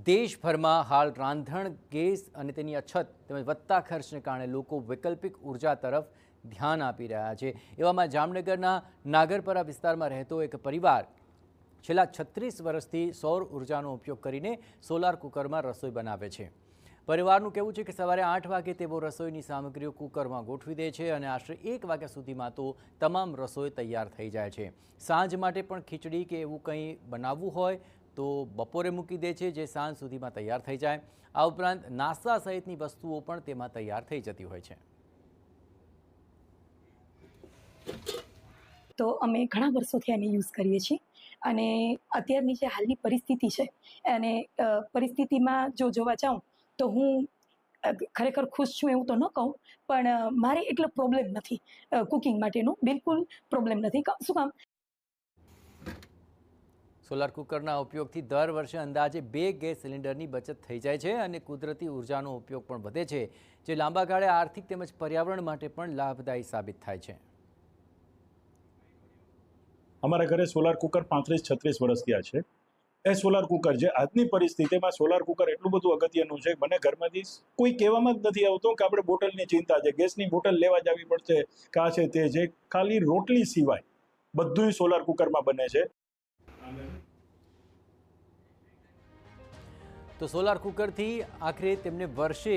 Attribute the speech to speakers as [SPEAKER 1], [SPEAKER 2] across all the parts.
[SPEAKER 1] દેશભરમાં હાલ રાંધણ ગેસ અને તેની અછત તેમજ વધતા ખર્ચને કારણે લોકો વૈકલ્પિક ઉર્જા તરફ ધ્યાન આપી રહ્યા છે। એવામાં જામનગરના નાગરપરા વિસ્તારમાં રહેતો એક પરિવાર છેલ્લા 36 વર્ષથી સૌર ઉર્જાનો ઉપયોગ કરીને સોલાર કુકરમાં રસોઈ બનાવે છે। પરિવારનું કહેવું છે કે સવારે 8 વાગે તેઓ રસોઈની સામગ્રીઓ કુકરમાં ગોઠવી દે છે અને આશરે 1 વાગ્યા સુધીમાં તો તમામ રસોઈ તૈયાર થઈ જાય છે। સાંજ માટે પણ ખીચડી કે એવું કંઈ બનાવવું હોય તો બપોરે મૂકી દે છે, જે સાંજ સુધીમાં તૈયાર થઈ જાય। આ ઉપરાંત નાસ્તા સહિતની વસ્તુઓ પણ તેમાં તૈયાર થઈ જતી હોય છે।
[SPEAKER 2] તો અમે ઘણા વર્ષોથી આને યુઝ કરીએ છીએ અને અત્યારની જે હાલની પરિસ્થિતિ છે અને પરિસ્થિતિમાં જો જોવા જાઉં તો હું ખરેખર ખુશ છું એવું તો ન કહું, પણ મારે એટલો પ્રોબ્લેમ નથી કુકિંગ માટેનો, બિલકુલ પ્રોબ્લેમ નથી। શું કામ?
[SPEAKER 1] સોલાર કુકરના ઉપયોગથી દર વર્ષે અંદાજે 2 ગેસ સિલિન્ડરની બચત થઈ જાય છે અને કુદરતી ઉર્જાનો ઉપયોગ પણ વધે છે, જે લાંબા ગાળે આર્થિક તેમજ પર્યાવરણ માટે પણ લાભદાયી સાબિત થાય છે।
[SPEAKER 3] અમારા ઘરે સોલાર કુકર 35-36 વર્ષ થયા છે। એ સોલાર કુકર જે આજની પરિસ્થિતિમાં સોલાર કુકર એટલું બધું અગત્યનું છે, મને ઘરમાંથી કોઈ કહેવામાં જ નથી આવતું કે આપણે બોટલની ચિંતા છે, ગેસની બોટલ લેવા જવી પડશે, કે આ છે તે છે। ખાલી રોટલી સિવાય બધું સોલાર કુકરમાં બને છે।
[SPEAKER 1] તો સોલાર કુકરથી આખરે તેમને વર્ષે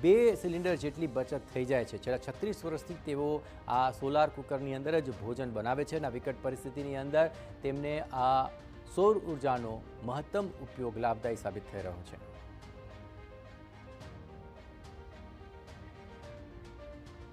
[SPEAKER 1] 2 સિલિન્ડર જેટલી બચત થઈ જાય છે। છેલ્લા 36 વર્ષથી તેઓ આ સોલાર કુકરની અંદર જ ભોજન બનાવે છે અને આ વિકટ પરિસ્થિતિની અંદર તેમને આ સૌર ઉર્જાનો મહત્તમ ઉપયોગ લાભદાયી સાબિત થઈ રહ્યો છે।